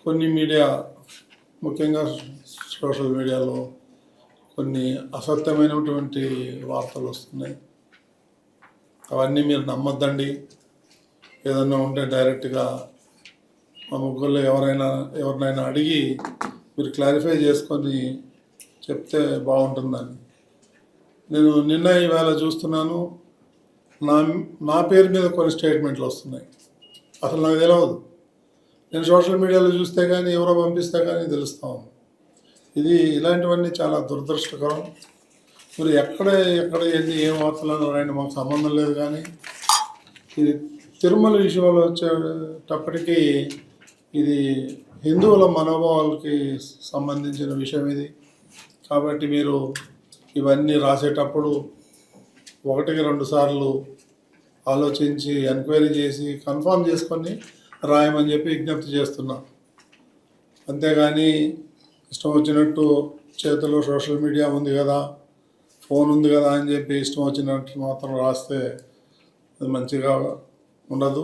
కొన్ని మీడియా, ముఖ్యంగా సోషల్ మీడియాలో కొన్ని అసత్యమైనటువంటి వార్తలు వస్తున్నాయి. అవన్నీ మీరు నమ్మొద్దండి. ఏదన్నా ఉంటే డైరెక్ట్గా మా ముగ్గురులో ఎవరినైనా అడిగి మీరు క్లారిఫై చేసుకొని చెప్తే బాగుంటుందని. నేను నిన్న ఈవేళ చూస్తున్నాను, నా పేరు మీద కొన్ని స్టేట్మెంట్లు వస్తున్నాయి. అసలు నాకు తెలియదు. నేను సోషల్ మీడియాలో చూస్తే కానీ, ఎవరో పంపిస్తే కానీ తెలుస్తాం. ఇలాంటివన్నీ చాలా దురదృష్టకరం. మీరు ఎక్కడ ఏం వార్తలు రాయండి, మాకు సంబంధం లేదు. కానీ ఇది తిరుమల విషయంలో వచ్చేటప్పటికీ ఇది హిందువుల మనోభావాలకి సంబంధించిన విషయం ఇది. కాబట్టి మీరు ఇవన్నీ రాసేటప్పుడు 1-2 సార్లు ఆలోచించి ఎంక్వైరీ చేసి కన్ఫర్మ్ చేసుకొని రాయమని చెప్పి విజ్ఞప్తి చేస్తున్నా. అంతేగాని ఇష్టం వచ్చినట్టు చేతిలో సోషల్ మీడియా ఉంది కదా, ఫోన్ ఉంది కదా అని చెప్పి ఇష్టం వచ్చినట్టు మాత్రం రాస్తే అది మంచిగా ఉండదు.